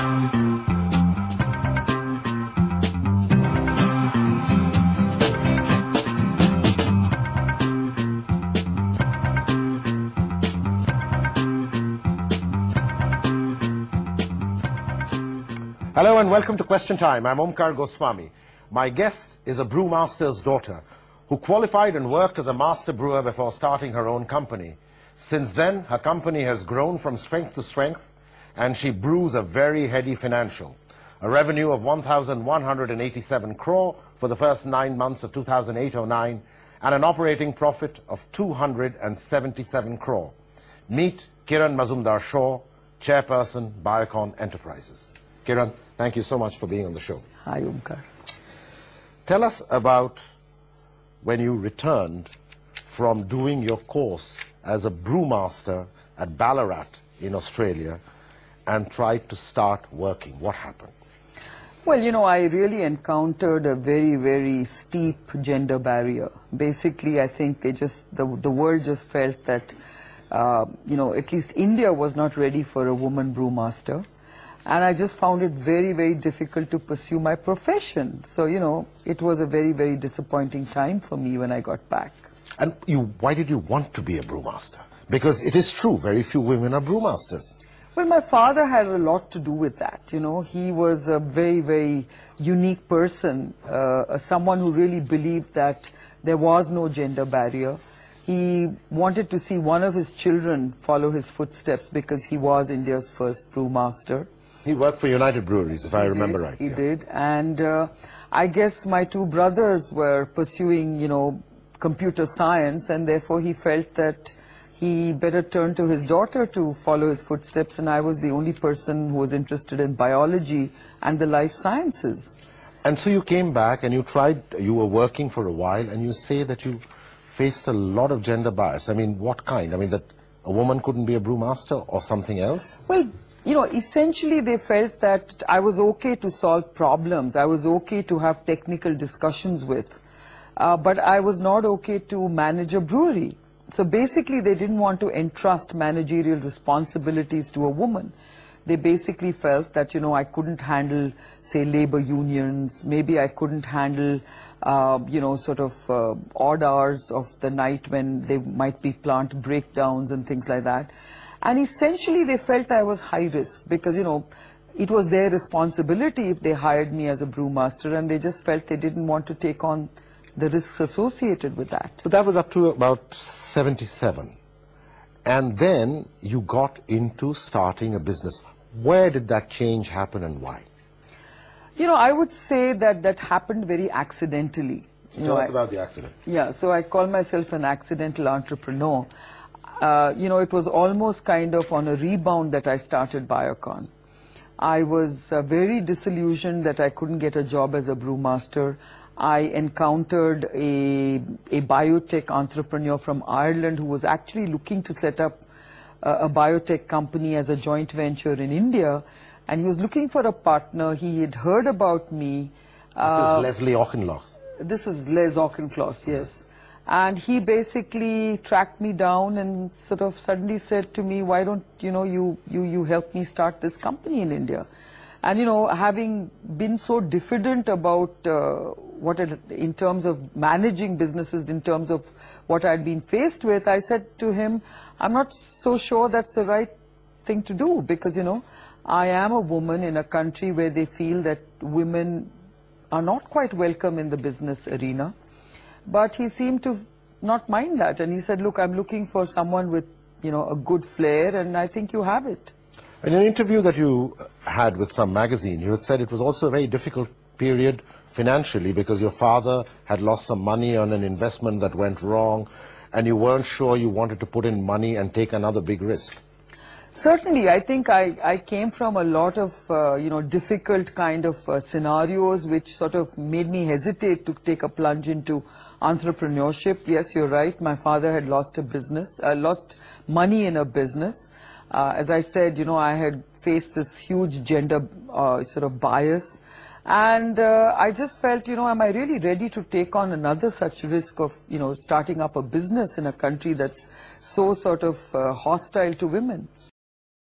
Hello and welcome to Question Time. I'm Omkar Goswami. My guest is a brewmaster's daughter who qualified and worked as a master brewer before starting her own company. Since then, her company has grown from strength to strength and she brews a very heady financial. A revenue of 1,187 crore for the first 9 months of 2008-09 and an operating profit of 277 crore. Meet Kiran Mazumdar-Shaw, Chairperson, Biocon Enterprises. Kiran, thank you so much for being on the show. Hi, Omkar. Tell us about when you returned from doing your course as a brewmaster at Ballarat in Australia and tried to start working. What happened? Well, you know, I really encountered a very, very steep gender barrier. Basically, I think the world just felt that, you know, at least India was not ready for a woman brewmaster. And I just found it very, very difficult to pursue my profession. So, you know, it was a very, very disappointing time for me when I got back. And why did you want to be a brewmaster? Because it is true, very few women are brewmasters. Well, my father had a lot to do with that, you know. He was a very, very unique person, someone who really believed that there was no gender barrier. He wanted to see one of his children follow his footsteps because he was India's first brewmaster. He worked for United Breweries, if I remember right. He did, and I guess my two brothers were pursuing, you know, computer science, and therefore he felt that he better turn to his daughter to follow his footsteps, and I was the only person who was interested in biology and the life sciences. And so you came back and you were working for a while, and you say that you faced a lot of gender bias. I mean, what kind? I mean, that a woman couldn't be a brewmaster or something else? Well, you know, essentially they felt that I was okay to solve problems. I was okay to have technical discussions with. But I was not okay to manage a brewery. So basically they didn't want to entrust managerial responsibilities to a woman. They basically felt that, you know, I couldn't handle, say, labor unions. Maybe I couldn't handle, you know, sort of odd hours of the night when there might be plant breakdowns and things like that. And essentially they felt I was high risk because, you know, it was their responsibility if they hired me as a brewmaster, and they just felt they didn't want to take on the risks associated with that. But that was up to about 77. And then you got into starting a business. Where did that change happen and why? You know, I would say that that happened very accidentally. Tell us about the accident. Yeah, so I call myself an accidental entrepreneur. You know, it was almost kind of on a rebound that I started Biocon. I was very disillusioned that I couldn't get a job as a brewmaster. I encountered a biotech entrepreneur from Ireland who was actually looking to set up a biotech company as a joint venture in India, and he was looking for a partner. He had heard about me. This is Leslie Auchincloss. This is Les Auchincloss, yes. And he basically tracked me down and sort of suddenly said to me, why don't, you know, you help me start this company in India? And, you know, having been so diffident about in terms of managing businesses, in terms of what I'd been faced with, I said to him, I'm not so sure that's the right thing to do because, you know, I am a woman in a country where they feel that women are not quite welcome in the business arena. But he seemed to not mind that, and he said, look, I'm looking for someone with, you know, a good flair, and I think you have it. In an interview that you had with some magazine, you had said it was also a very difficult period financially because your father had lost some money on an investment that went wrong, and you weren't sure you wanted to put in money and take another big risk. Certainly, I think I came from a lot of, you know, difficult kind of scenarios which sort of made me hesitate to take a plunge into entrepreneurship. Yes, you're right. My father had lost lost money in a business. As I said, you know, I had faced this huge gender sort of bias. And I just felt, you know, am I really ready to take on another such risk of, you know, starting up a business in a country that's so sort of hostile to women?